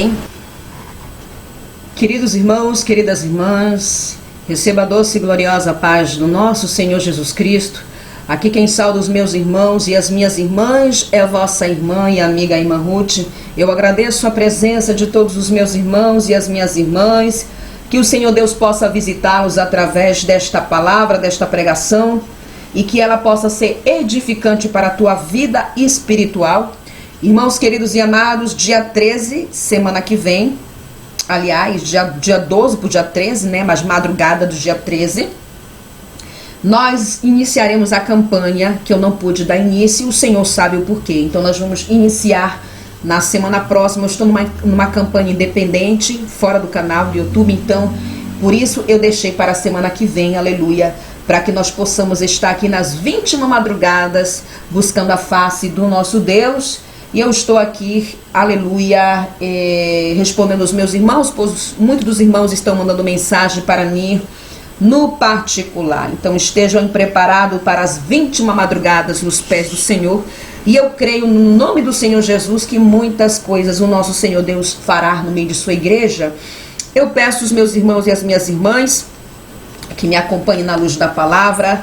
Amém? Queridos irmãos, queridas irmãs, receba a doce e gloriosa paz do nosso Senhor Jesus Cristo. Aqui quem sauda os meus irmãos e as minhas irmãs é a vossa irmã e amiga irmã Ruth. Eu agradeço a presença de todos os meus irmãos e as minhas irmãs. Que o Senhor Deus possa visitá-los através desta palavra, desta pregação, e que ela possa ser edificante para a tua vida espiritual. Irmãos queridos e amados, dia 13, semana que vem, aliás, dia 12 para o dia 13, né? Mas madrugada do dia 13, nós iniciaremos a campanha que eu não pude dar início, o Senhor sabe o porquê. Então nós vamos iniciar na semana próxima. Eu estou numa campanha independente, fora do canal do YouTube, então por isso eu deixei para a semana que vem, aleluia, para que nós possamos estar aqui nas 21 madrugadas, buscando a face do nosso Deus. E eu estou aqui, aleluia, respondendo aos meus irmãos, pois muitos dos irmãos estão mandando mensagem para mim no particular. Então estejam preparados para as 21 madrugadas nos pés do Senhor. E eu creio no nome do Senhor Jesus que muitas coisas o nosso Senhor Deus fará no meio de sua igreja. Eu peço aos meus irmãos e às minhas irmãs que me acompanhem na luz da palavra.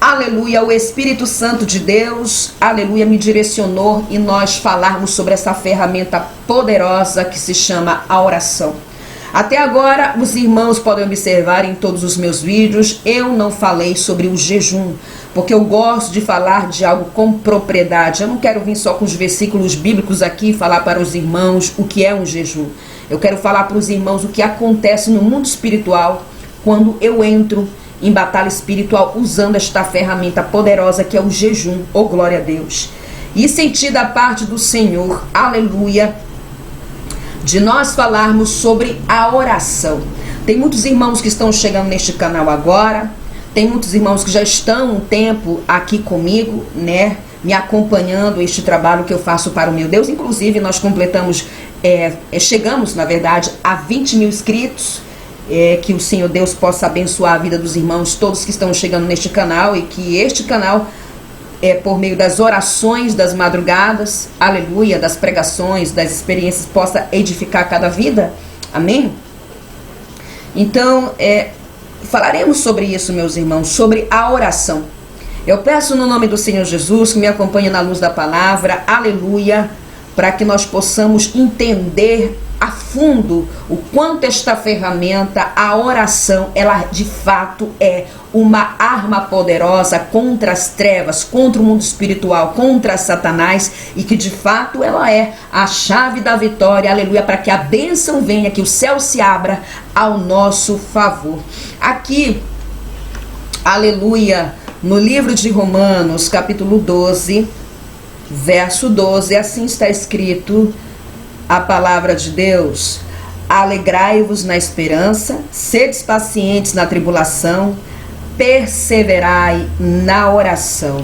Aleluia, o Espírito Santo de Deus, aleluia, me direcionou e nós falarmos sobre essa ferramenta poderosa que se chama a oração. Até agora, os irmãos podem observar em todos os meus vídeos, eu não falei sobre o jejum, porque eu gosto de falar de algo com propriedade. Eu não quero vir só com os versículos bíblicos aqui e falar para os irmãos o que é um jejum. Eu quero falar para os irmãos o que acontece no mundo espiritual quando eu entro em batalha espiritual usando esta ferramenta poderosa que é o jejum. Oh, glória a Deus! E senti da parte do Senhor, aleluia, de nós falarmos sobre a oração. Tem muitos irmãos que estão chegando neste canal agora, tem muitos irmãos que já estão um tempo aqui comigo, né, me acompanhando este trabalho que eu faço para o meu Deus. Inclusive nós completamos, chegamos na verdade a 20 mil inscritos. Que o Senhor Deus possa abençoar a vida dos irmãos, todos que estão chegando neste canal, e que este canal, por meio das orações das madrugadas, aleluia, das pregações, das experiências, possa edificar cada vida, amém? Então, falaremos sobre isso, meus irmãos, sobre a oração. Eu peço no nome do Senhor Jesus que me acompanhe na luz da palavra, aleluia, para que nós possamos entender a fundo o quanto esta ferramenta, a oração, ela de fato é uma arma poderosa contra as trevas, contra o mundo espiritual, contra Satanás, e que de fato ela é a chave da vitória, aleluia, para que a bênção venha, que o céu se abra ao nosso favor. Aqui, aleluia, no livro de Romanos, capítulo 12, verso 12, assim está escrito a palavra de Deus: alegrai-vos na esperança, sedes pacientes na tribulação, perseverai na oração.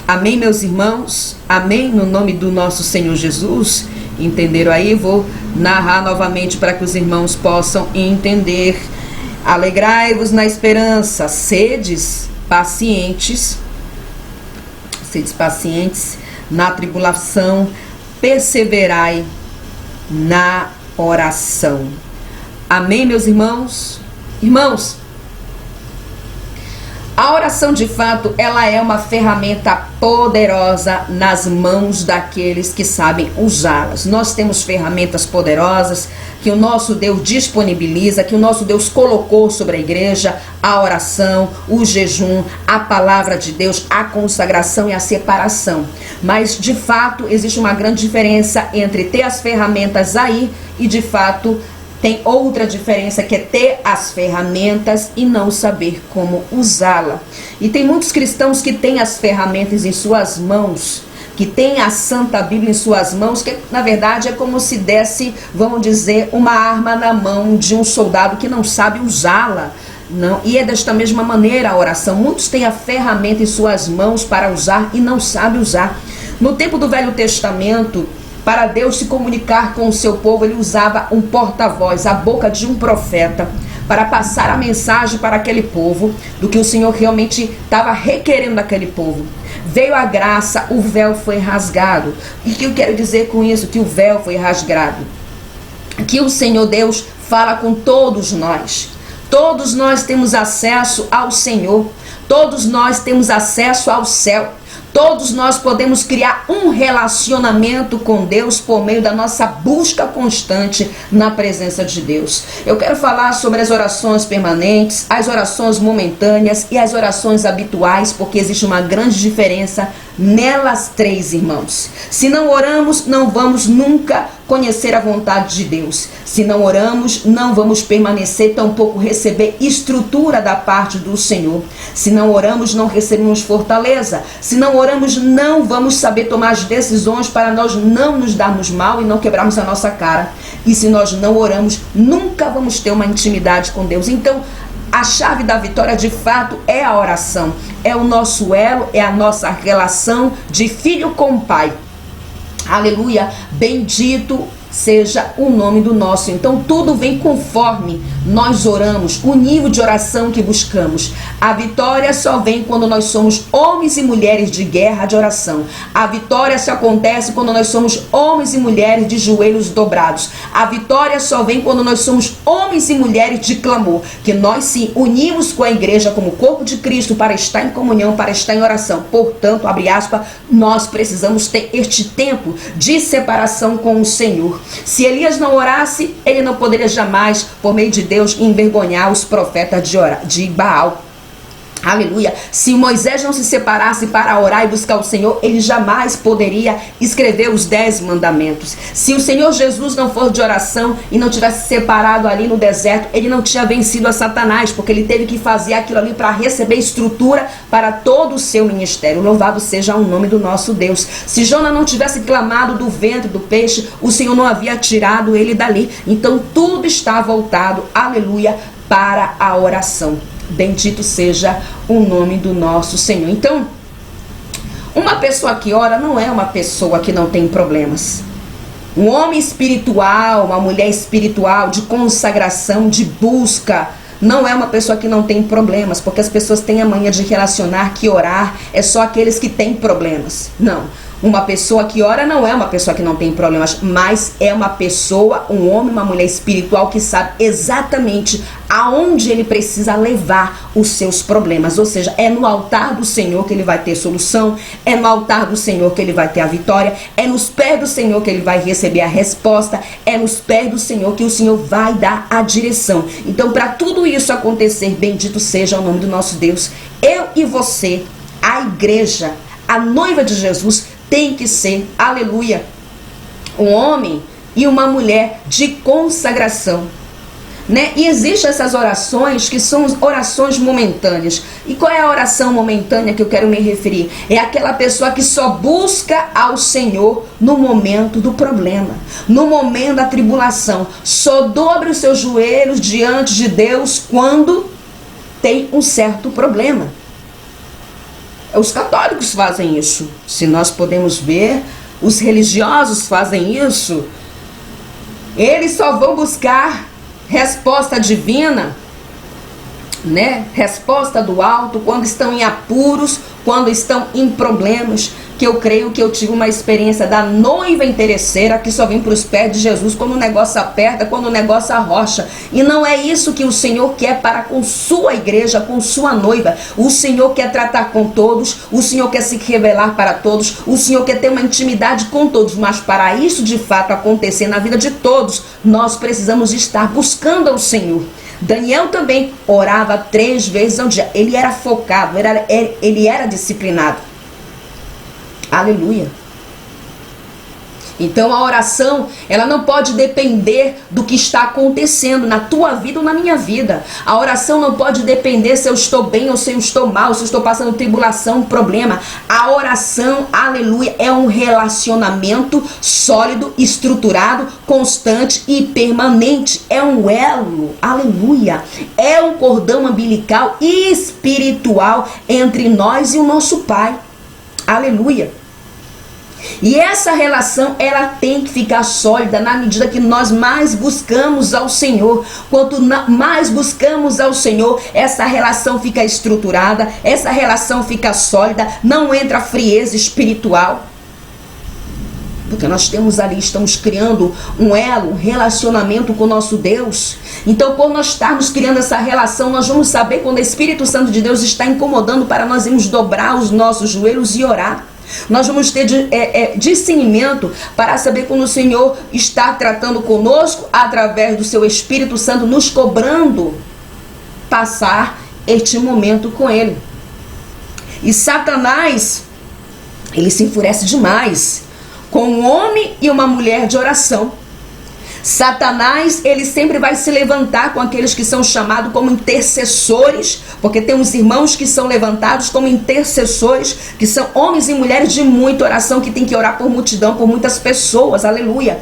Amém, meus irmãos? Amém, no nome do nosso Senhor Jesus. Entenderam aí? Vou narrar novamente para que os irmãos possam entender. Alegrai-vos na esperança, sedes pacientes na tribulação, perseverai na oração. Amém, meus irmãos? Irmãos, a oração de fato, ela é uma ferramenta poderosa nas mãos daqueles que sabem usá-las. Nós temos ferramentas poderosas que o nosso Deus disponibiliza, que o nosso Deus colocou sobre a igreja: a oração, o jejum, a palavra de Deus, a consagração e a separação. Mas de fato existe uma grande diferença entre ter as ferramentas aí e de fato tem outra diferença, que é ter as ferramentas e não saber como usá-la. E tem muitos cristãos que têm as ferramentas em suas mãos, que têm a Santa Bíblia em suas mãos, que na verdade é como se desse, vamos dizer, uma arma na mão de um soldado que não sabe usá-la. Não, e é desta mesma maneira a oração. Muitos têm a ferramenta em suas mãos para usar e não sabem usar. No tempo do Velho Testamento, para Deus se comunicar com o seu povo, ele usava um porta-voz, a boca de um profeta, para passar a mensagem para aquele povo do que o Senhor realmente estava requerendo daquele povo. Veio a graça, o véu foi rasgado. E o que eu quero dizer com isso? Que o véu foi rasgado. que o Senhor Deus fala com todos nós. Todos nós temos acesso ao Senhor. Todos nós temos acesso ao céu. Todos nós podemos criar um relacionamento com Deus por meio da nossa busca constante na presença de Deus. Eu quero falar sobre as orações permanentes, as orações momentâneas e as orações habituais, porque existe uma grande diferença nelas três, irmãos. Se não oramos, não vamos nunca conhecer a vontade de Deus. Se não oramos, não vamos permanecer, tampouco receber estrutura da parte do Senhor. Se não oramos, não recebemos fortaleza. Se não oramos, não vamos saber tomar as decisões para nós não nos darmos mal e não quebrarmos a nossa cara. E se nós não oramos, nunca vamos ter uma intimidade com Deus. Então, a chave da vitória de fato é a oração. É o nosso elo, é a nossa relação de filho com pai. Aleluia, bendito seja o nome do nosso. Então tudo vem conforme nós oramos, o nível de oração que buscamos. A vitória só vem quando nós somos homens e mulheres de guerra de oração. A vitória só acontece quando nós somos homens e mulheres de joelhos dobrados. A vitória só vem quando nós somos homens e mulheres de clamor, que nós se unimos com a igreja como corpo de Cristo para estar em comunhão, para estar em oração. Portanto, abre aspas, nós precisamos ter este tempo de separação com o Senhor. Se Elias não orasse, ele não poderia jamais, por meio de Deus, envergonhar os profetas de Baal. Aleluia. Se Moisés não se separasse para orar e buscar o Senhor, ele jamais poderia escrever os 10 mandamentos. Se o Senhor Jesus não for de oração e não tivesse separado ali no deserto, ele não tinha vencido a Satanás, porque ele teve que fazer aquilo ali para receber estrutura para todo o seu ministério. Louvado seja o nome do nosso Deus. Se Jonas não tivesse clamado do ventre do peixe, o Senhor não havia tirado ele dali. Então tudo está voltado, aleluia, para a oração. Bendito seja o nome do nosso Senhor. Então, uma pessoa que ora não é uma pessoa que não tem problemas. Um homem espiritual, uma mulher espiritual, de consagração, de busca, não é uma pessoa que não tem problemas, porque as pessoas têm a mania de relacionar que orar é só aqueles que têm problemas. Não. Uma pessoa que ora não é uma pessoa que não tem problemas, mas é uma pessoa, um homem, uma mulher espiritual que sabe exatamente aonde ele precisa levar os seus problemas. Ou seja, é no altar do Senhor que ele vai ter solução, é no altar do Senhor que ele vai ter a vitória, é nos pés do Senhor que ele vai receber a resposta, é nos pés do Senhor que o Senhor vai dar a direção. Então, para tudo isso acontecer, bendito seja o nome do nosso Deus, eu e você, a igreja, a noiva de Jesus, tem que ser, aleluia, um homem e uma mulher de consagração, né? E existem essas orações que são orações momentâneas. E qual é a oração momentânea que eu quero me referir? É aquela pessoa que só busca ao Senhor no momento do problema, no momento da tribulação. Só dobre os seus joelhos diante de Deus quando tem um certo problema. Os católicos fazem isso. Se nós podemos ver, os religiosos fazem isso. Eles só vão buscar resposta divina, né? Resposta do alto quando estão em apuros, quando estão em problemas. Que eu creio que eu tive uma experiência da noiva interesseira que só vem para os pés de Jesus quando o negócio aperta, quando o negócio arrocha. E não é isso que o Senhor quer para com sua igreja, com sua noiva. O Senhor quer tratar com todos, o Senhor quer se revelar para todos, o Senhor quer ter uma intimidade com todos. Mas para isso de fato acontecer na vida de todos, nós precisamos estar buscando ao Senhor. Daniel também orava 3 vezes ao dia. Ele era focado, ele era disciplinado. Aleluia. Então a oração, ela não pode depender do que está acontecendo na tua vida ou na minha vida. A oração não pode depender se eu estou bem ou se eu estou mal, se eu estou passando tribulação, problema. A oração, aleluia, é um relacionamento sólido, estruturado, constante e permanente. É um elo, aleluia. É um cordão umbilical espiritual entre nós e o nosso Pai. Aleluia. E essa relação, ela tem que ficar sólida na medida que nós mais buscamos ao Senhor. Quanto mais buscamos ao Senhor, essa relação fica estruturada, essa relação fica sólida, não entra frieza espiritual. Porque nós temos ali, estamos criando um elo, um relacionamento com o nosso Deus. Então, por nós estarmos criando essa relação, nós vamos saber quando o Espírito Santo de Deus está incomodando para nós irmos dobrar os nossos joelhos e orar. Nós vamos ter discernimento para saber quando o Senhor está tratando conosco através do seu Espírito Santo, nos cobrando passar este momento com Ele. E Satanás, ele se enfurece demais com um homem e uma mulher de oração. Satanás, ele sempre vai se levantar com aqueles que são chamados como intercessores, porque tem uns irmãos que são levantados como intercessores, que são homens e mulheres de muita oração, que tem que orar por multidão, por muitas pessoas, aleluia.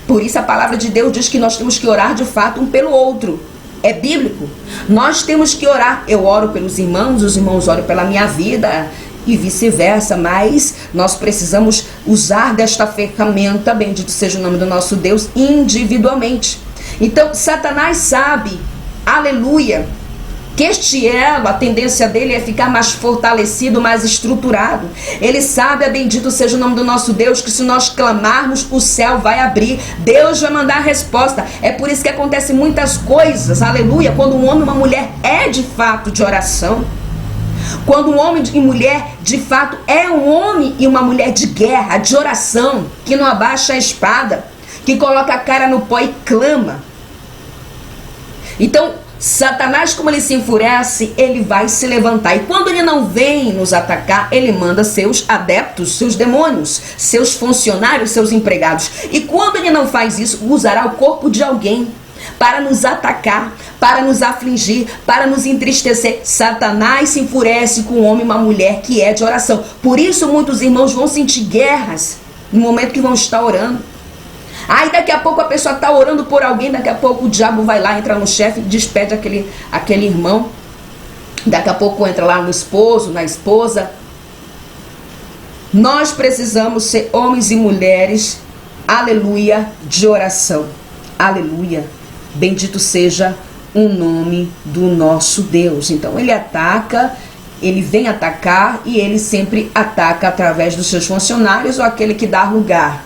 Por isso a palavra de Deus diz que nós temos que orar de fato um pelo outro. É bíblico. Nós temos que orar. Eu oro pelos irmãos, os irmãos oram pela minha vida e vice-versa, mas nós precisamos usar desta ferramenta, bendito seja o nome do nosso Deus, individualmente. Então, Satanás sabe, aleluia, que este elo, a tendência dele é ficar mais fortalecido, mais estruturado. Ele sabe, bendito seja o nome do nosso Deus, que se nós clamarmos, o céu vai abrir, Deus vai mandar a resposta. É por isso que acontece muitas coisas, aleluia, quando um homem e uma mulher é de fato de oração. Quando um homem e mulher, de fato, é um homem e uma mulher de guerra, de oração, que não abaixa a espada, que coloca a cara no pó e clama. Então, Satanás, como ele se enfurece, ele vai se levantar. E quando ele não vem nos atacar, ele manda seus adeptos, seus demônios, seus funcionários, seus empregados. E quando ele não faz isso, usará o corpo de alguém para nos atacar, para nos afligir, para nos entristecer. Satanás se enfurece com um homem e uma mulher que é de oração. Por isso muitos irmãos vão sentir guerras no momento que vão estar orando. Aí daqui a pouco a pessoa está orando por alguém, daqui a pouco o diabo vai lá, entra no chefe, despede aquele irmão. Daqui a pouco entra lá no esposo, na esposa. Nós precisamos ser homens e mulheres, aleluia, de oração. Aleluia. Bendito seja o nome do nosso Deus. Então ele ataca, ele vem atacar e ele sempre ataca através dos seus funcionários ou aquele que dá lugar.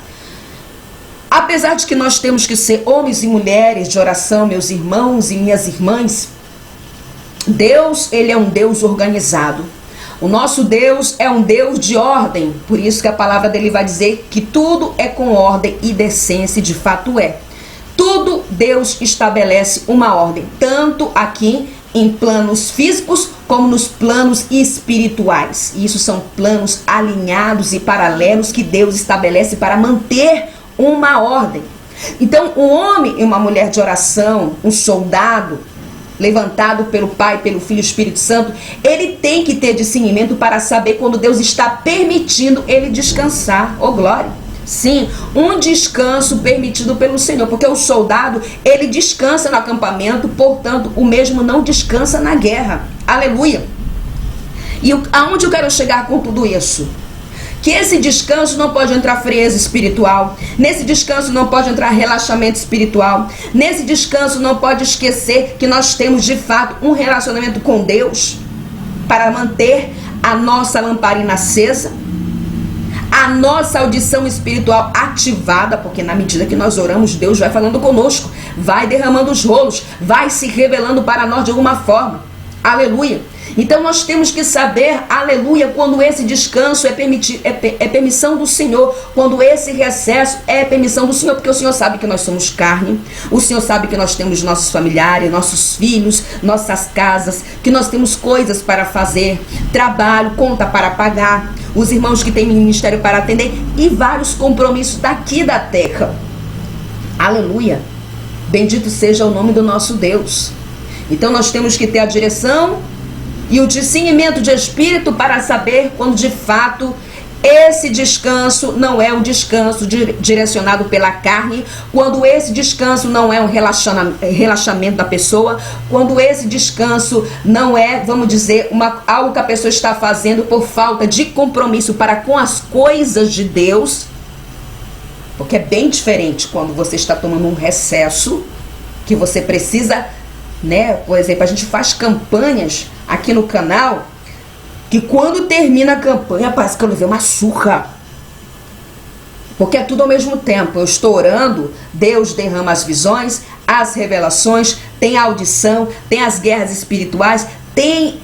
Apesar de que nós temos que ser homens e mulheres de oração, meus irmãos e minhas irmãs, Deus, ele é um Deus organizado. O nosso Deus é um Deus de ordem. Por isso que a palavra dele vai dizer que tudo é com ordem e decência, de fato é. Tudo Deus estabelece uma ordem, tanto aqui em planos físicos como nos planos espirituais. E isso são planos alinhados e paralelos que Deus estabelece para manter uma ordem. Então, um homem e uma mulher de oração, um soldado levantado pelo Pai, pelo Filho e Espírito Santo, ele tem que ter discernimento para saber quando Deus está permitindo ele descansar. Oh, glória! Sim, um descanso permitido pelo Senhor, porque o soldado, ele descansa no acampamento, portanto, o mesmo não descansa na guerra. Aleluia! E aonde eu quero chegar com tudo isso? Que esse descanso não pode entrar frieza espiritual, nesse descanso não pode entrar relaxamento espiritual, nesse descanso não pode esquecer que nós temos de fato um relacionamento com Deus para manter a nossa lamparina acesa, a nossa audição espiritual ativada, porque na medida que nós oramos, Deus vai falando conosco, vai derramando os rolos, vai se revelando para nós de alguma forma. Aleluia! Então nós temos que saber, aleluia, quando esse descanso é permissão do Senhor, quando esse recesso é permissão do Senhor, porque o Senhor sabe que nós somos carne, o Senhor sabe que nós temos nossos familiares, nossos filhos, nossas casas, que nós temos coisas para fazer, trabalho, conta para pagar, os irmãos que têm ministério para atender e vários compromissos daqui da terra. Aleluia! Bendito seja o nome do nosso Deus. Então nós temos que ter a direção e o discernimento de espírito para saber quando de fato esse descanso não é um descanso direcionado pela carne, quando esse descanso não é um relaxamento da pessoa, quando esse descanso não é, vamos dizer, algo que a pessoa está fazendo por falta de compromisso para com as coisas de Deus, porque é bem diferente quando você está tomando um recesso, que você precisa, né? Por exemplo, a gente faz campanhas aqui no canal, que quando termina a campanha parece que eu levei uma surra. Porque é tudo ao mesmo tempo. Eu estou orando, Deus derrama as visões, as revelações, tem a audição, tem as guerras espirituais, tem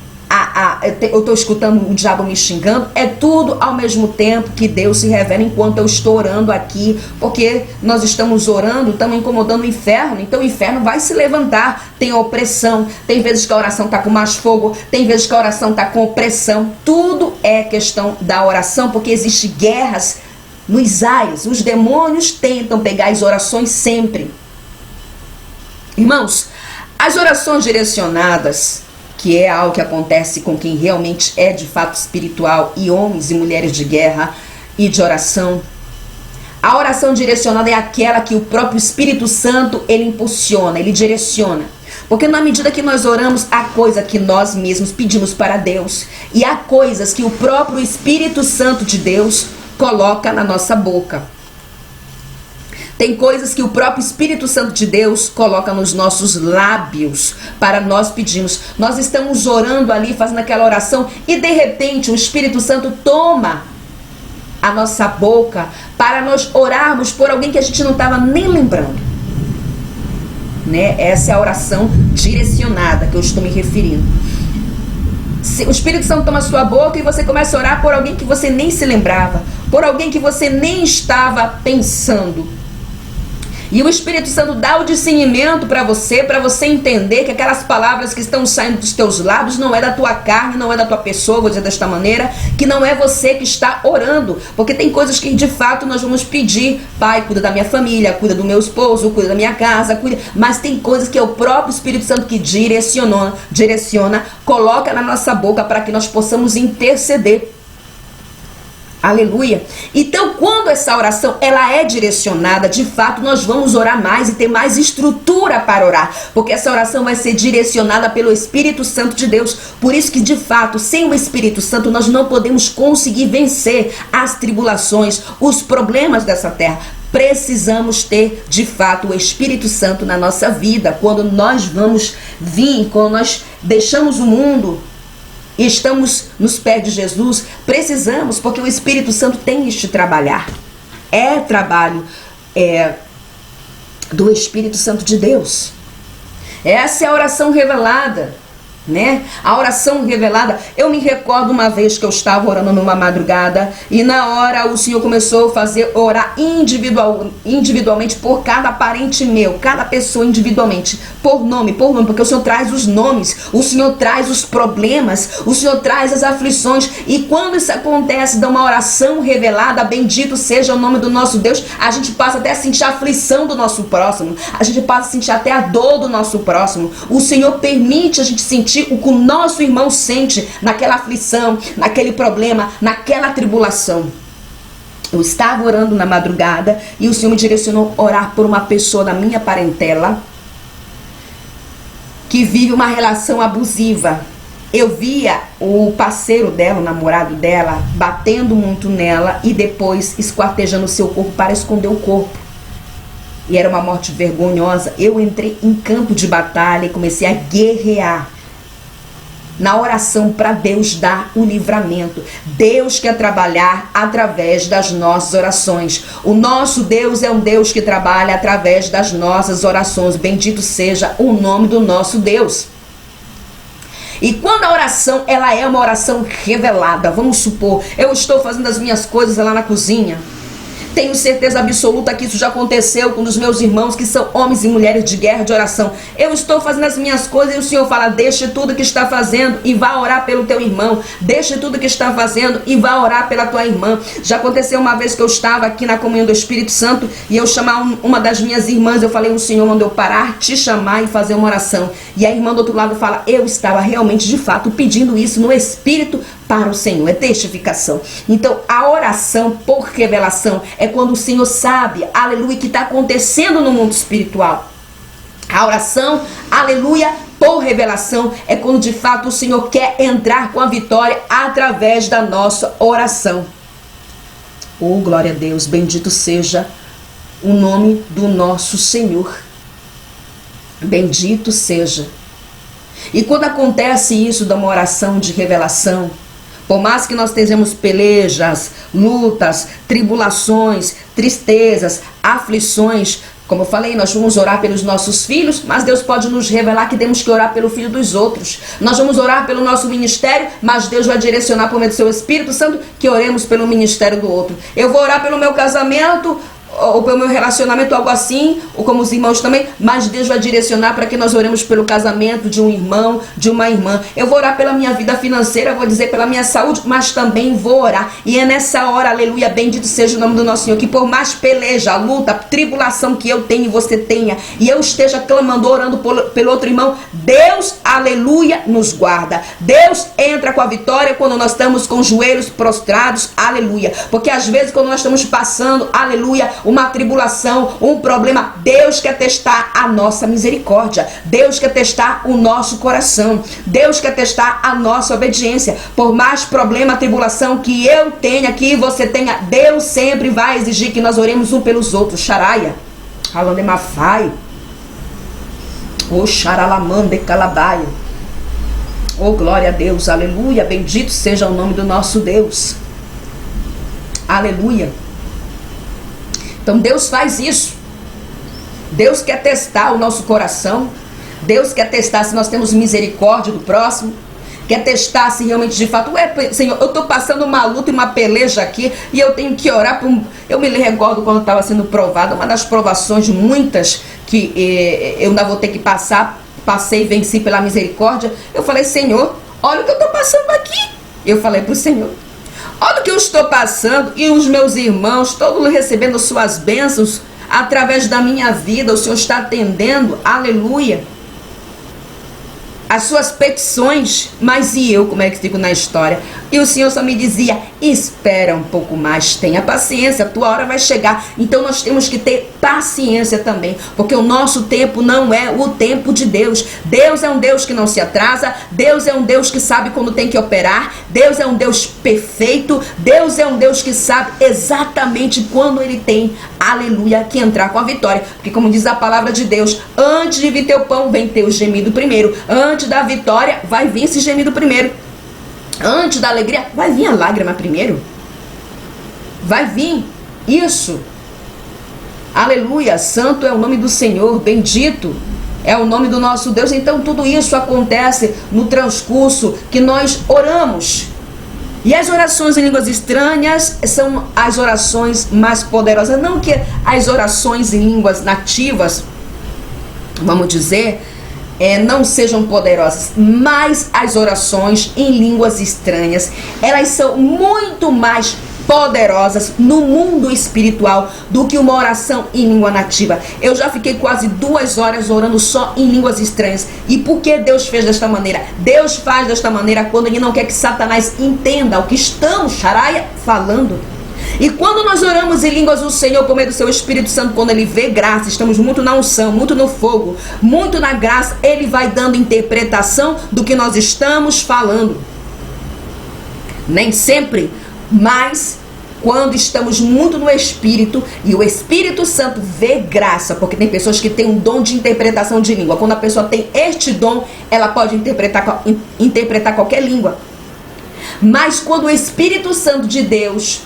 eu estou escutando o diabo me xingando. É tudo ao mesmo tempo que Deus se revela enquanto eu estou orando aqui. Porque nós estamos orando, estamos incomodando o inferno. Então o inferno vai se levantar. Tem opressão, tem vezes que a oração está com mais fogo, tem vezes que a oração está com opressão. Tudo é questão da oração, porque existem guerras nos ares. Os demônios tentam pegar as orações sempre. Irmãos, as orações direcionadas, que é algo que acontece com quem realmente é de fato espiritual, e homens e mulheres de guerra e de oração. A oração direcionada é aquela que o próprio Espírito Santo, ele impulsiona, ele direciona. Porque na medida que nós oramos, há coisa que nós mesmos pedimos para Deus, e há coisas que o próprio Espírito Santo de Deus coloca na nossa boca. Tem coisas que o próprio Espírito Santo de Deus coloca nos nossos lábios para nós pedirmos. Nós estamos orando ali, fazendo aquela oração, e de repente o Espírito Santo toma a nossa boca para nós orarmos por alguém que a gente não estava nem lembrando. Né? Essa é a oração direcionada que eu estou me referindo. O Espírito Santo toma a sua boca e você começa a orar por alguém que você nem se lembrava, por alguém que você nem estava pensando. E o Espírito Santo dá o discernimento para você entender que aquelas palavras que estão saindo dos teus lábios não é da tua carne, não é da tua pessoa, vou dizer desta maneira, que não é você que está orando. Porque tem coisas que de fato nós vamos pedir: Pai, cuida da minha família, cuida do meu esposo, cuida da minha casa, cuida. Mas tem coisas que é o próprio Espírito Santo que direciona, coloca na nossa boca para que nós possamos interceder. Aleluia. Então, quando essa oração ela é direcionada, de fato nós vamos orar mais e ter mais estrutura para orar, porque essa oração vai ser direcionada pelo Espírito Santo de Deus. Por isso que, de fato, sem o Espírito Santo nós não podemos conseguir vencer as tribulações, os problemas dessa terra. Precisamos ter, de fato, o Espírito Santo na nossa vida. Quando nós vamos vir, quando nós deixamos o mundo e estamos nos pés de Jesus, precisamos, porque o Espírito Santo tem este trabalhar. É trabalho do Espírito Santo de Deus. Essa é a oração revelada, né? A oração revelada. Eu me recordo uma vez que eu estava orando numa madrugada e na hora o Senhor começou a fazer orar individualmente por cada parente meu, cada pessoa individualmente, por nome, porque o Senhor traz os nomes, o Senhor traz os problemas, o Senhor traz as aflições. E quando isso acontece, dá uma oração revelada, bendito seja o nome do nosso Deus, a gente passa até a sentir a aflição do nosso próximo, a gente passa a sentir até a dor do nosso próximo. O Senhor permite a gente sentir o que o nosso irmão sente naquela aflição, naquele problema, naquela tribulação. Eu estava orando na madrugada e o Senhor me direcionou a orar por uma pessoa da minha parentela que vive uma relação abusiva. Eu via o parceiro dela, o namorado dela, batendo muito nela e depois esquartejando o seu corpo para esconder o corpo. E era uma morte vergonhosa. Eu entrei em campo de batalha e comecei a guerrear na oração para Deus dar o livramento. Deus quer trabalhar através das nossas orações. O nosso Deus é um Deus que trabalha através das nossas orações. Bendito seja o nome do nosso Deus. E quando a oração, ela é uma oração revelada, vamos supor, eu estou fazendo as minhas coisas lá na cozinha. Tenho certeza absoluta que isso já aconteceu com os meus irmãos que são homens e mulheres de guerra, de oração. Eu estou fazendo as minhas coisas e o Senhor fala: deixe tudo que está fazendo e vá orar pelo teu irmão. Deixe tudo que está fazendo e vá orar pela tua irmã. Já aconteceu uma vez que eu estava aqui na comunhão do Espírito Santo e eu chamar uma das minhas irmãs. Eu falei: o Senhor mandou eu parar, te chamar e fazer uma oração. E a irmã do outro lado fala: eu estava realmente, de fato, pedindo isso no Espírito para o Senhor. É testificação. Então, a oração por revelação é quando o Senhor sabe, aleluia, que está acontecendo no mundo espiritual. A oração, aleluia, por revelação é quando de fato o Senhor quer entrar com a vitória através da nossa oração. Oh, glória a Deus, bendito seja o nome do nosso Senhor. Bendito seja. E quando acontece isso, de uma oração de revelação, Por mais que nós tenhamos pelejas, lutas, tribulações, tristezas, aflições, como eu falei, nós vamos orar pelos nossos filhos, mas Deus pode nos revelar que temos que orar pelo filho dos outros. Nós vamos orar pelo nosso ministério, mas Deus vai direcionar por meio do seu Espírito Santo que oremos pelo ministério do outro. Eu vou orar pelo meu casamento, ou pelo meu relacionamento, algo assim, ou como os irmãos também, mas Deus vai direcionar para que nós oremos pelo casamento de um irmão, de uma irmã. Eu vou orar pela minha vida financeira, vou dizer pela minha saúde, mas também vou orar. E é nessa hora, aleluia, bendito seja o nome do nosso Senhor, que por mais peleja, luta, tribulação que eu tenho e você tenha, e eu esteja clamando, orando pelo outro irmão, Deus, aleluia, nos guarda. Deus entra com a vitória quando nós estamos com os joelhos prostrados, aleluia. Porque às vezes quando nós estamos passando, aleluia, uma tribulação, um problema, Deus quer testar a nossa misericórdia. Deus quer testar o nosso coração. Deus quer testar a nossa obediência. Por mais problema, tribulação que eu tenha, que você tenha, Deus sempre vai exigir que nós oremos um pelos outros. Xaraia, alandemafai, o xaralamande calabaia. Oh, glória a Deus, aleluia, bendito seja o nome do nosso Deus. Aleluia. Então Deus faz isso. Deus quer testar o nosso coração. Deus quer testar se nós temos misericórdia do próximo. Quer testar se realmente de fato, Senhor, eu estou passando uma luta e uma peleja aqui e eu tenho que orar por... Eu me recordo quando estava sendo provada, uma das provações muitas que eu ainda vou ter que passar, passei e venci pela misericórdia. Eu falei, Senhor, olha o que eu estou passando aqui. Eu falei para o Senhor, olha o que eu estou passando, e os meus irmãos, todos recebendo suas bênçãos através da minha vida. O Senhor está atendendo, aleluia, as suas petições, mas e eu, como é que fico na história? E o Senhor só me dizia, espera um pouco mais, tenha paciência, a tua hora vai chegar. Então nós temos que ter paciência também, porque o nosso tempo não é o tempo de Deus. Deus é um Deus que não se atrasa, Deus é um Deus que sabe quando tem que operar, Deus é um Deus perfeito, Deus é um Deus que sabe exatamente quando Ele tem, aleluia, que entrar com a vitória. Porque como diz a palavra de Deus, antes de vir teu pão, vem teu gemido primeiro. Antes da vitória, vai vir esse gemido primeiro. Antes da alegria, vai vir a lágrima primeiro. Vai vir isso. Aleluia, santo é o nome do Senhor, bendito é o nome do nosso Deus. Então tudo isso acontece no transcurso que nós oramos. E as orações em línguas estranhas são as orações mais poderosas. Não que as orações em línguas nativas, vamos dizer, não sejam poderosas, mas as orações em línguas estranhas, elas são muito mais poderosas no mundo espiritual do que uma oração em língua nativa. Eu já fiquei quase 2 horas orando só em línguas estranhas. E por que Deus fez desta maneira? Deus faz desta maneira quando Ele não quer que Satanás entenda o que estamos, xaraia, falando. E quando nós oramos em línguas, o Senhor, por meio do seu Espírito Santo, quando Ele vê graça, estamos muito na unção, muito no fogo, muito na graça, Ele vai dando interpretação do que nós estamos falando. Nem sempre, mas quando estamos muito no Espírito e o Espírito Santo vê graça, porque tem pessoas que têm um dom de interpretação de língua. Quando a pessoa tem este dom, ela pode interpretar qualquer língua. Mas quando o Espírito Santo de Deus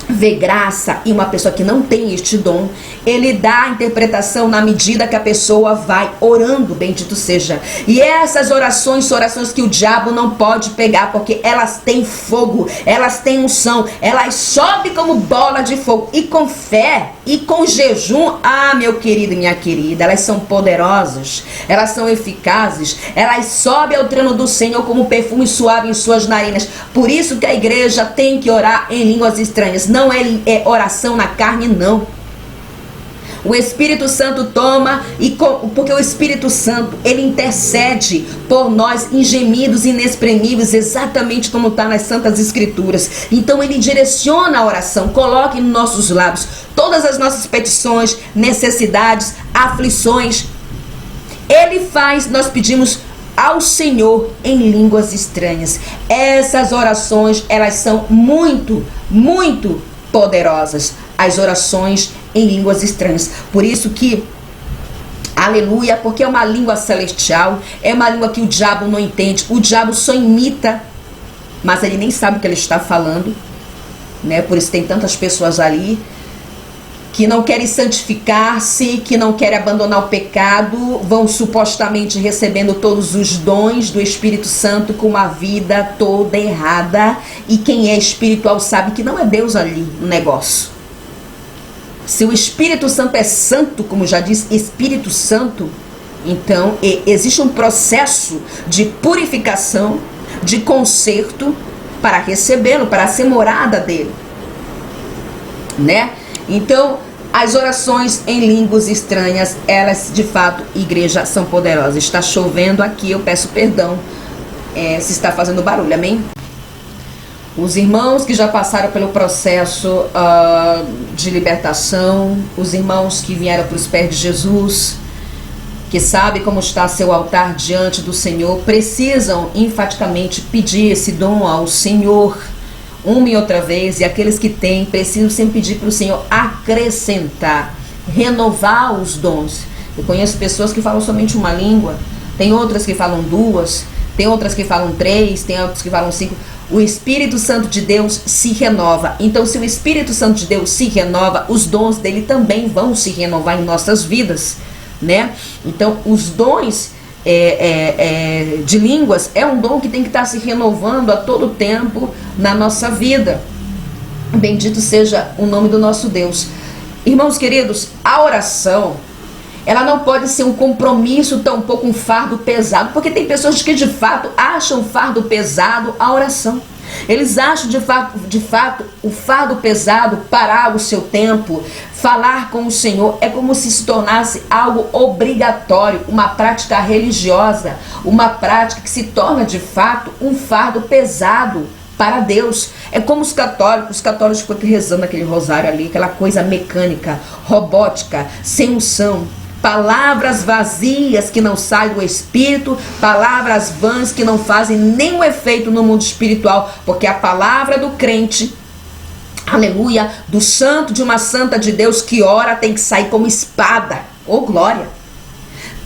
vê graça em uma pessoa que não tem este dom, Ele dá a interpretação na medida que a pessoa vai orando, bendito seja. E essas orações são orações que o diabo não pode pegar, porque elas têm fogo, elas têm unção, elas sobem como bola de fogo. E com fé e com jejum, meu querido e minha querida, elas são poderosas, elas são eficazes, elas sobem ao trono do Senhor como perfume suave em suas narinas. Por isso que a igreja tem que orar em línguas estranhas. Não é oração na carne, não. O Espírito Santo toma, porque o Espírito Santo, Ele intercede por nós em gemidos inexprimíveis, exatamente como está nas Santas Escrituras. Então Ele direciona a oração, coloca em nossos lábios todas as nossas petições, necessidades, aflições. Ele faz, nós pedimos ao Senhor em línguas estranhas. Essas orações, elas são muito, muito poderosas. As orações em línguas estranhas. Por isso que, aleluia, porque é uma língua celestial, é uma língua que o diabo não entende. O diabo só imita mas ele nem sabe o que ele está falando, né? Por isso tem tantas pessoas ali que não querem santificar-se, que não querem abandonar o pecado, vão supostamente recebendo todos os dons do Espírito Santo com uma vida toda errada. E quem é espiritual sabe que não é Deus ali no negócio. Se o Espírito Santo é santo, como já diz Espírito Santo, então existe um processo de purificação, de conserto para recebê-lo, para ser morada dele, né? Então, as orações em línguas estranhas, elas de fato, igreja, são poderosas. Está chovendo aqui, eu peço perdão se está fazendo barulho, amém? Os irmãos que já passaram pelo processo de libertação, os irmãos que vieram para os pés de Jesus, que sabem como está seu altar diante do Senhor, precisam enfaticamente pedir esse dom ao Senhor uma e outra vez, e aqueles que têm precisam sempre pedir para o Senhor acrescentar, renovar os dons. Eu conheço pessoas que falam somente uma língua, tem outras que falam duas, tem outras que falam três, tem outras que falam cinco. O Espírito Santo de Deus se renova. Então, se o Espírito Santo de Deus se renova, os dons dele também vão se renovar em nossas vidas, né? Então, os dons de línguas é um dom que tem que estar se renovando a todo tempo na nossa vida. Bendito seja o nome do nosso Deus. Irmãos queridos, a oração, ela não pode ser um compromisso, tampouco um fardo pesado, porque tem pessoas que de fato acham fardo pesado a oração. Eles acham de fato o fardo pesado parar o seu tempo, falar com o Senhor é como se tornasse algo obrigatório, uma prática religiosa, uma prática que se torna de fato um fardo pesado para Deus. É como os católicos ficam rezando aquele rosário ali, aquela coisa mecânica, robótica, sem unção. Palavras vazias que não saem do Espírito, palavras vãs que não fazem nenhum efeito no mundo espiritual, porque a palavra do crente, aleluia, do santo, de uma santa de Deus que ora, tem que sair como espada, oh glória,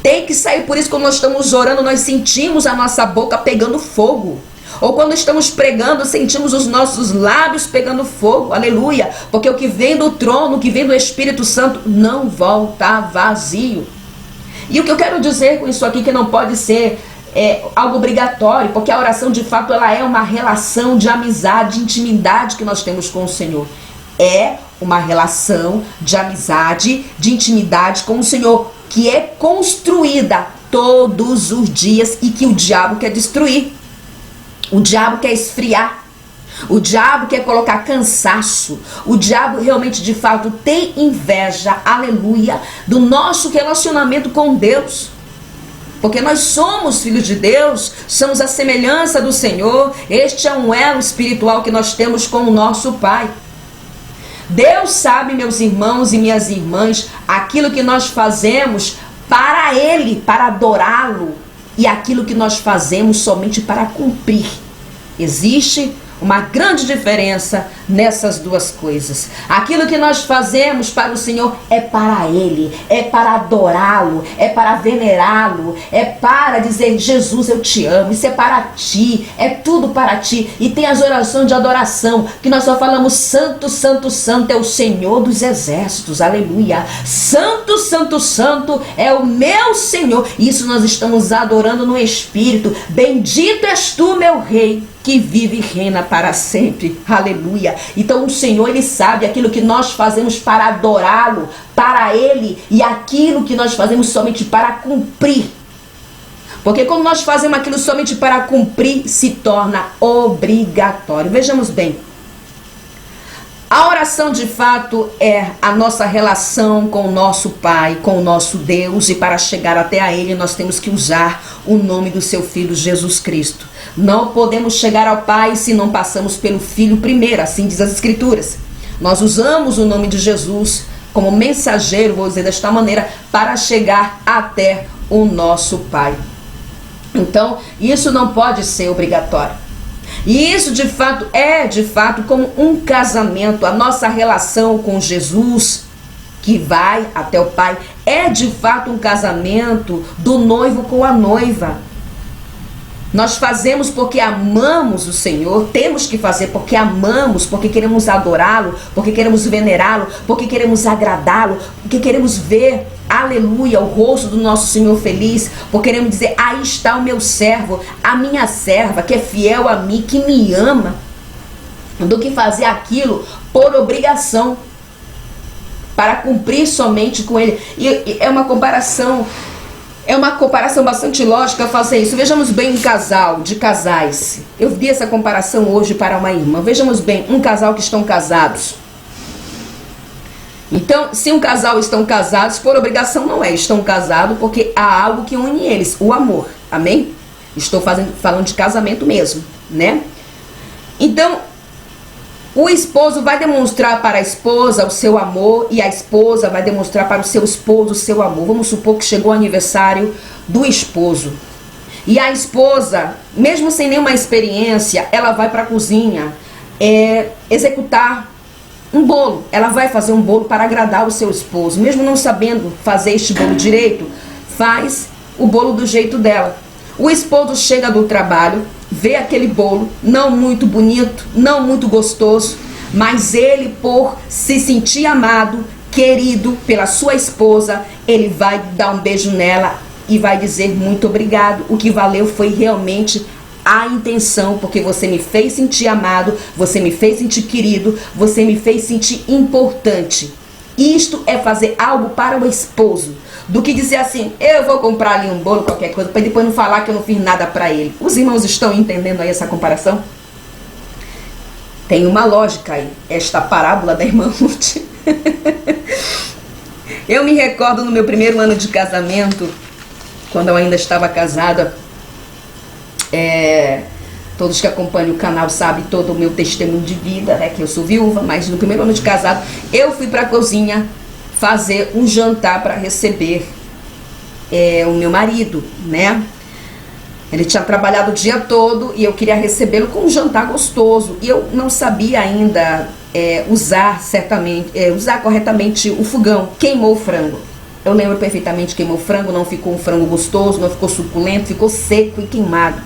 tem que sair. Por isso, quando nós estamos orando, nós sentimos a nossa boca pegando fogo. Ou quando estamos pregando, sentimos os nossos lábios pegando fogo, aleluia, porque o que vem do trono, o que vem do Espírito Santo, não volta vazio. E o que eu quero dizer com isso aqui, que não pode ser algo obrigatório, porque a oração de fato ela é uma relação de amizade, de intimidade que nós temos com o Senhor. É uma relação de amizade, de intimidade com o Senhor, que é construída todos os dias e que o diabo quer destruir. O diabo quer esfriar, o diabo quer colocar cansaço, o diabo realmente de fato tem inveja, aleluia, do nosso relacionamento com Deus. Porque nós somos filhos de Deus, somos a semelhança do Senhor, este é um elo espiritual que nós temos com o nosso Pai. Deus sabe, meus irmãos e minhas irmãs, aquilo que nós fazemos para Ele, para adorá-lo, e aquilo que nós fazemos somente para cumprir. Existe uma grande diferença nessas duas coisas. Aquilo que nós fazemos para o Senhor é para Ele, é para adorá-lo, é para venerá-lo, é para dizer: Jesus, eu te amo. Isso é para ti, é tudo para ti. E tem as orações de adoração, que nós só falamos: santo, santo, santo é o Senhor dos exércitos, aleluia. Santo, santo, santo é o meu Senhor. Isso nós estamos adorando no Espírito. Bendito és tu, meu Rei, que vive e reina para sempre, aleluia. Então o Senhor, Ele sabe aquilo que nós fazemos para adorá-lo, para Ele, e aquilo que nós fazemos somente para cumprir. Porque quando nós fazemos aquilo somente para cumprir, se torna obrigatório. Vejamos bem, a oração de fato é a nossa relação com o nosso Pai, com o nosso Deus, e para chegar até a Ele nós temos que usar o nome do seu Filho Jesus Cristo. Não podemos chegar ao Pai se não passamos pelo Filho primeiro, assim diz as Escrituras. Nós usamos o nome de Jesus como mensageiro, vou dizer desta maneira, para chegar até o nosso Pai. Então, isso não pode ser obrigatório. E isso de fato é como um casamento. A nossa relação com Jesus, que vai até o Pai, é de fato um casamento do noivo com a noiva. Nós fazemos porque amamos o Senhor, temos que fazer porque amamos, porque queremos adorá-lo, porque queremos venerá-lo, porque queremos agradá-lo, porque queremos ver, aleluia, o rosto do nosso Senhor feliz, porque queremos dizer, aí está o meu servo, a minha serva, que é fiel a mim, que me ama, do que fazer aquilo por obrigação, para cumprir somente com ele. E é uma comparação bastante lógica fazer isso. Vejamos bem um casal de casais. Eu vi essa comparação hoje para uma irmã. Vejamos bem, um casal que estão casados. Então, se um casal estão casados, por obrigação não é. Estão casados porque há algo que une eles, o amor. Amém? Estou falando de casamento mesmo, né? Então, o esposo vai demonstrar para a esposa o seu amor e a esposa vai demonstrar para o seu esposo o seu amor. Vamos supor que chegou o aniversário do esposo. E a esposa, mesmo sem nenhuma experiência, ela vai para a cozinha executar um bolo. Ela vai fazer um bolo para agradar o seu esposo. Mesmo não sabendo fazer este bolo direito, faz o bolo do jeito dela. O esposo chega do trabalho, vê aquele bolo, não muito bonito, não muito gostoso, mas ele, por se sentir amado, querido pela sua esposa, ele vai dar um beijo nela e vai dizer muito obrigado. O que valeu foi realmente a intenção, porque você me fez sentir amado, você me fez sentir querido, você me fez sentir importante. Isto é fazer algo para o esposo, do que dizer assim, eu vou comprar ali um bolo, qualquer coisa, para depois não falar que eu não fiz nada para ele. Os irmãos estão entendendo aí essa comparação? Tem uma lógica aí, esta parábola da irmã Ruth. Eu me recordo no meu primeiro ano de casamento, quando eu ainda estava casada, todos que acompanham o canal sabem todo o meu testemunho de vida, né, que eu sou viúva, mas no primeiro ano de casado, eu fui para a cozinha fazer um jantar para receber o meu marido, né? Ele tinha trabalhado o dia todo e eu queria recebê-lo com um jantar gostoso. E eu não sabia ainda usar corretamente o fogão. Queimou o frango. Eu lembro perfeitamente, queimou o frango, não ficou um frango gostoso, não ficou suculento, ficou seco e queimado.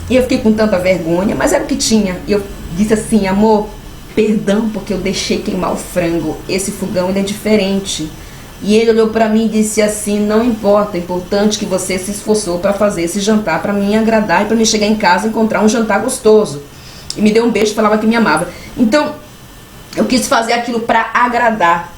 E eu fiquei com tanta vergonha, mas era o que tinha. E eu disse assim, amor, perdão porque eu deixei queimar o frango. Esse fogão ele é diferente. E ele olhou para mim e disse assim, não importa, é importante que você se esforçou para fazer esse jantar para mim agradar e para mim chegar em casa e encontrar um jantar gostoso. E me deu um beijo e falava que me amava. Então, eu quis fazer aquilo para agradar.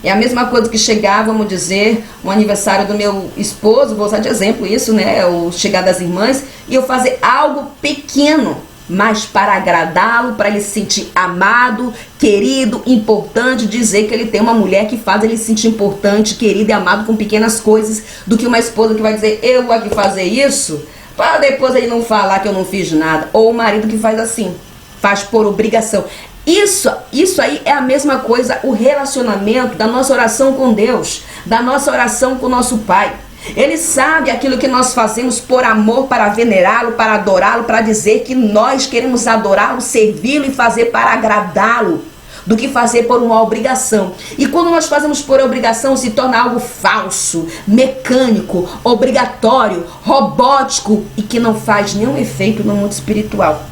É a mesma coisa que chegar, vamos dizer, um aniversário do meu esposo, vou usar de exemplo isso, né, o chegar das irmãs, e eu fazer algo pequeno, mas para agradá-lo, para ele se sentir amado, querido, importante, dizer que ele tem uma mulher que faz ele se sentir importante, querido e amado com pequenas coisas, do que uma esposa que vai dizer, eu vou aqui fazer isso, para depois ele não falar que eu não fiz nada, ou o marido que faz assim, faz por obrigação. Isso aí é a mesma coisa, o relacionamento da nossa oração com Deus, da nossa oração com o nosso Pai. Ele sabe aquilo que nós fazemos por amor, para venerá-lo, para adorá-lo, para dizer que nós queremos adorá-lo, servi-lo e fazer para agradá-lo, do que fazer por uma obrigação. E quando nós fazemos por obrigação, se torna algo falso, mecânico, obrigatório, robótico e que não faz nenhum efeito no mundo espiritual.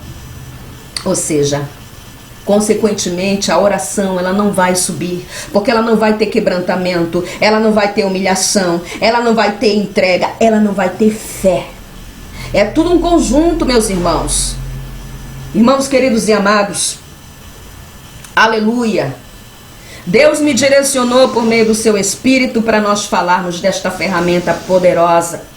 Ou seja, consequentemente, a oração ela não vai subir, porque ela não vai ter quebrantamento, ela não vai ter humilhação, ela não vai ter entrega, ela não vai ter fé. É tudo um conjunto, meus irmãos. Irmãos queridos e amados, aleluia. Deus me direcionou por meio do seu Espírito para nós falarmos desta ferramenta poderosa.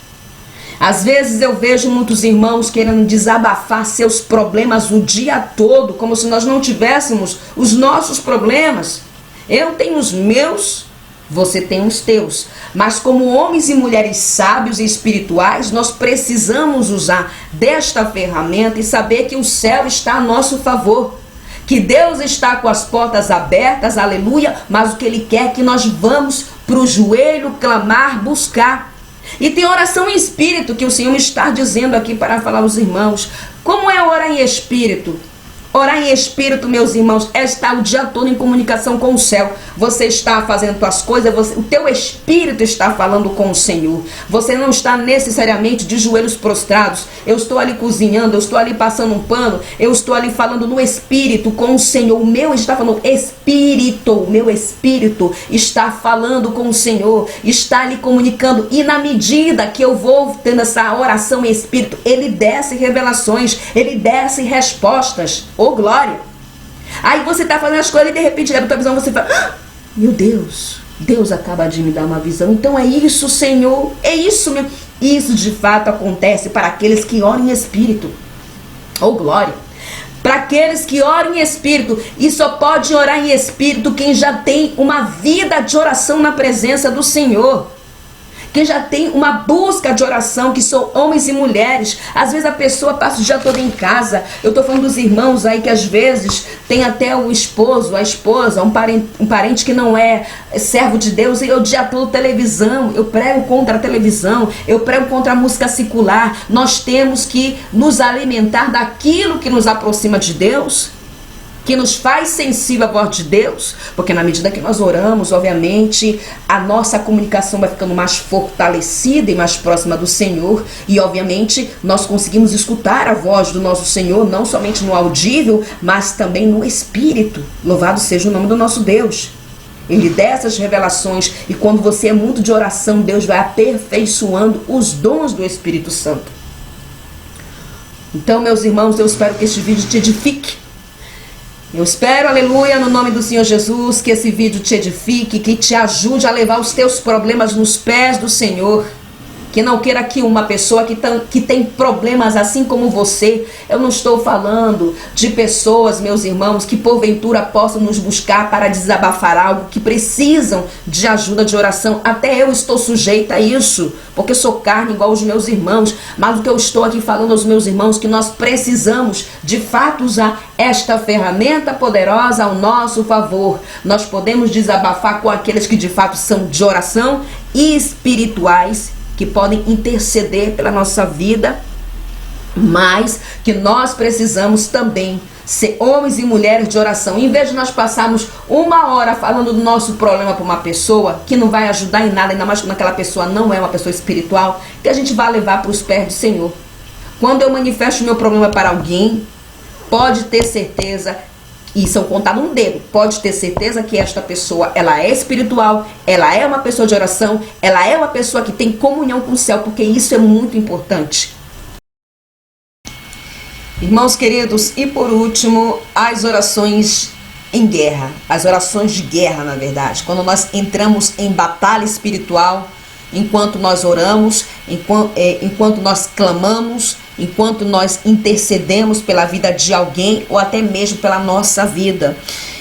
Às vezes eu vejo muitos irmãos querendo desabafar seus problemas o dia todo, como se nós não tivéssemos os nossos problemas. Eu tenho os meus, você tem os teus. Mas como homens e mulheres sábios e espirituais, nós precisamos usar desta ferramenta e saber que o céu está a nosso favor. Que Deus está com as portas abertas, aleluia, mas o que Ele quer é que nós vamos para o joelho clamar, buscar. E tem oração em espírito que o Senhor me está dizendo aqui para falar aos irmãos. Como é orar em espírito? Orar em espírito, meus irmãos, é estar o dia todo em comunicação com o céu. Você está fazendo suas coisas, o teu espírito está falando com o Senhor. Você não está necessariamente de joelhos prostrados. Eu estou ali cozinhando, eu estou ali passando um pano, eu estou ali falando no espírito com o Senhor. O meu está falando espírito, o meu espírito está falando com o Senhor, está ali comunicando. E na medida que eu vou tendo essa oração em espírito, ele desce revelações, ele desce respostas. Ô, glória! Aí você está fazendo as coisas e de repente leva a tua visão, você fala, ah, meu Deus, Deus acaba de me dar uma visão. Então é isso, Senhor, é isso mesmo. Isso de fato acontece para aqueles que oram em espírito. Ô, glória! Para aqueles que oram em espírito, e só pode orar em espírito quem já tem uma vida de oração na presença do Senhor. Quem já tem uma busca de oração, que são homens e mulheres. Às vezes a pessoa passa o dia todo em casa. Eu estou falando dos irmãos aí que às vezes tem até o esposo, a esposa, um parente que não é servo de Deus, e o dia todo televisão. Eu prego contra a televisão, eu prego contra a música secular. Nós temos que nos alimentar daquilo que nos aproxima de Deus, que nos faz sensível à voz de Deus, porque na medida que nós oramos, obviamente, a nossa comunicação vai ficando mais fortalecida e mais próxima do Senhor, e obviamente nós conseguimos escutar a voz do nosso Senhor, não somente no audível, mas também no espírito. Louvado seja o nome do nosso Deus. Ele desce as revelações, e quando você é muito de oração, Deus vai aperfeiçoando os dons do Espírito Santo. Então, meus irmãos, eu espero que este vídeo te edifique. Eu espero, aleluia, no nome do Senhor Jesus, que esse vídeo te edifique, que te ajude a levar os teus problemas nos pés do Senhor. Que não queira que uma pessoa que tem problemas assim como você, eu não estou falando de pessoas, meus irmãos, que porventura possam nos buscar para desabafar algo, que precisam de ajuda de oração. Até eu estou sujeita a isso, porque sou carne igual os meus irmãos. Mas o que eu estou aqui falando aos meus irmãos, que nós precisamos de fato usar esta ferramenta poderosa ao nosso favor. Nós podemos desabafar com aqueles que de fato são de oração e espirituais, que podem interceder pela nossa vida, mas que nós precisamos também ser homens e mulheres de oração. Em vez de nós passarmos uma hora falando do nosso problema para uma pessoa, que não vai ajudar em nada, ainda mais quando aquela pessoa não é uma pessoa espiritual, que a gente vai levar para os pés do Senhor. Quando eu manifesto o meu problema para alguém, pode ter certeza, e são contados um dedo, pode ter certeza que esta pessoa, ela é espiritual, ela é uma pessoa de oração, ela é uma pessoa que tem comunhão com o céu, porque isso é muito importante. Irmãos queridos, e por último, as orações em guerra, as orações de guerra, na verdade, quando nós entramos em batalha espiritual, enquanto nós oramos, enquanto nós clamamos, enquanto nós intercedemos pela vida de alguém ou até mesmo pela nossa vida.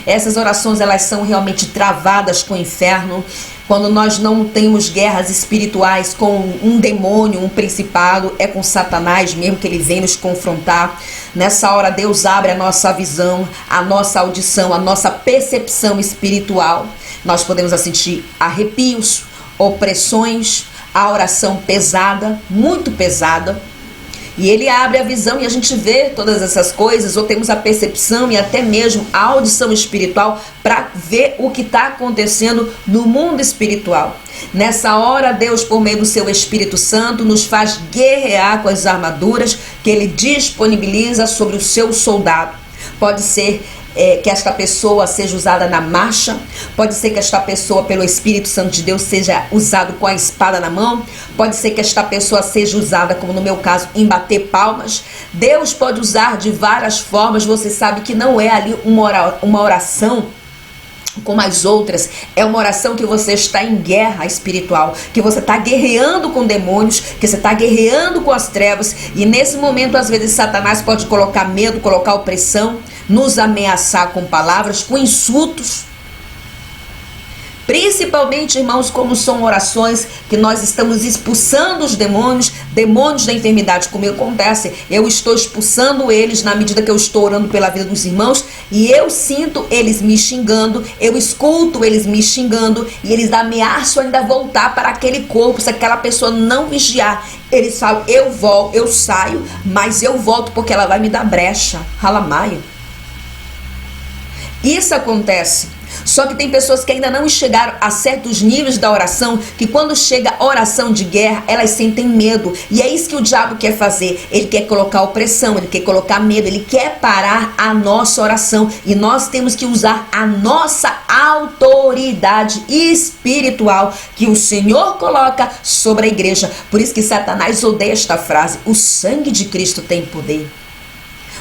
Essas orações, elas são realmente travadas com o inferno. Quando nós não temos guerras espirituais com um demônio, um principado, é com Satanás mesmo que ele vem nos confrontar. Nessa hora Deus abre a nossa visão, a nossa audição, a nossa percepção espiritual. Nós podemos sentir arrepios, opressões, a oração pesada, muito pesada, e ele abre a visão e a gente vê todas essas coisas, ou temos a percepção e até mesmo a audição espiritual para ver o que está acontecendo no mundo espiritual. Nessa hora, Deus, por meio do seu Espírito Santo, nos faz guerrear com as armaduras que ele disponibiliza sobre o seu soldado. Pode ser que esta pessoa seja usada na marcha, pode ser que esta pessoa, pelo Espírito Santo de Deus, seja usado com a espada na mão, pode ser que esta pessoa seja usada, como no meu caso, em bater palmas. Deus pode usar de várias formas. Você sabe que não é ali uma oração como as outras, é uma oração que você está em guerra espiritual, que você está guerreando com demônios, que você está guerreando com as trevas, e nesse momento às vezes Satanás pode colocar medo, colocar opressão, nos ameaçar com palavras, com insultos. Principalmente, irmãos, como são orações que nós estamos expulsando os demônios da enfermidade. Comigo acontece, eu estou expulsando eles na medida que eu estou orando pela vida dos irmãos, e eu sinto eles me xingando, eu escuto eles me xingando, e eles ameaçam ainda voltar para aquele corpo, se aquela pessoa não vigiar. Eles falam, eu saio, mas eu volto porque ela vai me dar brecha. Halamaio. Isso acontece. Só que tem pessoas que ainda não chegaram a certos níveis da oração, que quando chega a oração de guerra, elas sentem medo. E é isso que o diabo quer fazer. Ele quer colocar opressão, ele quer colocar medo, ele quer parar a nossa oração. E nós temos que usar a nossa autoridade espiritual que o Senhor coloca sobre a igreja. Por isso que Satanás odeia esta frase: o sangue de Cristo tem poder.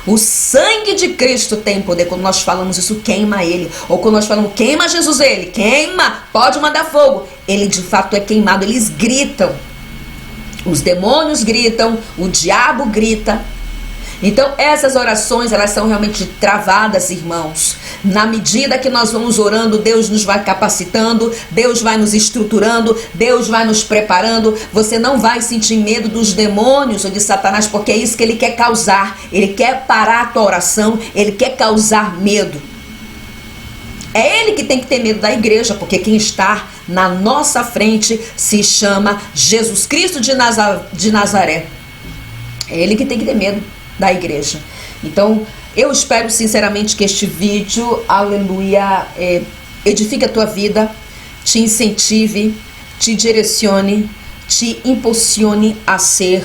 O sangue de Cristo tem poder. Quando nós falamos isso, queima ele. Ou quando nós falamos, queima Jesus, ele queima, pode mandar fogo. Ele de fato é queimado. Eles gritam. Os demônios gritam, o diabo grita. Então essas orações, elas são realmente travadas, irmãos. Na medida que nós vamos orando, Deus nos vai capacitando, Deus vai nos estruturando, Deus vai nos preparando. Você não vai sentir medo dos demônios ou de Satanás, porque é isso que ele quer causar. Ele quer parar a tua oração, ele quer causar medo. É ele que tem que ter medo da igreja, porque quem está na nossa frente se chama Jesus Cristo de Nazaré. É ele que tem que ter medo da igreja. Então, eu espero sinceramente que este vídeo, aleluia, edifique a tua vida, te incentive, te direcione, te impulsione a ser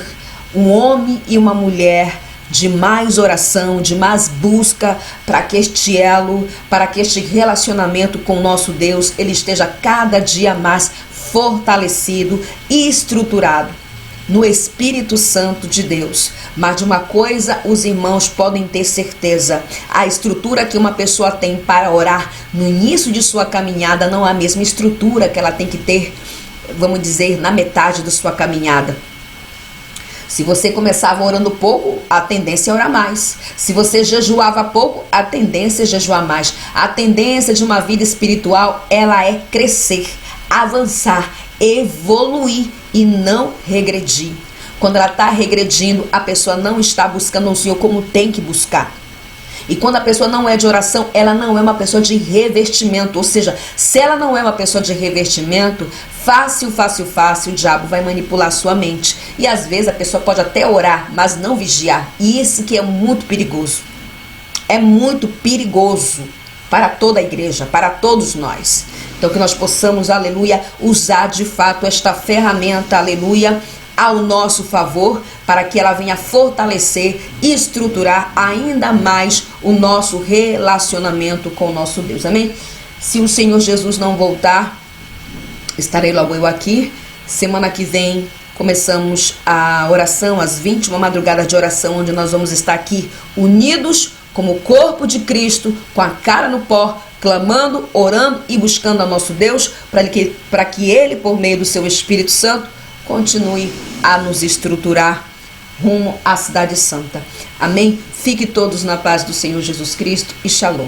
um homem e uma mulher de mais oração, de mais busca, para que este elo, para que este relacionamento com o nosso Deus, ele esteja cada dia mais fortalecido e estruturado no Espírito Santo de Deus. Mas de uma coisa os irmãos podem ter certeza: a estrutura que uma pessoa tem para orar no início de sua caminhada não é a mesma estrutura que ela tem que ter, vamos dizer, na metade da sua caminhada. Se você começava orando pouco, a tendência é orar mais. Se você jejuava pouco, a tendência é jejuar mais. A tendência de uma vida espiritual, ela é crescer, avançar, evoluir e não regredir. Quando ela está regredindo, a pessoa não está buscando o Senhor como tem que buscar. E quando a pessoa não é de oração, ela não é uma pessoa de revestimento. Ou seja, se ela não é uma pessoa de revestimento, fácil, o diabo vai manipular a sua mente. E às vezes a pessoa pode até orar, mas não vigiar. E isso que é muito perigoso. É muito perigoso para toda a igreja, para todos nós. Então que nós possamos, aleluia, usar de fato esta ferramenta, aleluia, ao nosso favor, para que ela venha fortalecer e estruturar ainda mais o nosso relacionamento com o nosso Deus. Amém? Se o Senhor Jesus não voltar, estarei logo eu aqui. Semana que vem começamos a oração, às 20, uma madrugada de oração, onde nós vamos estar aqui unidos como o corpo de Cristo, com a cara no pó, clamando, orando e buscando ao nosso Deus, para que Ele, por meio do seu Espírito Santo, continue a nos estruturar rumo à Cidade Santa. Amém? Fique todos na paz do Senhor Jesus Cristo e Shalom.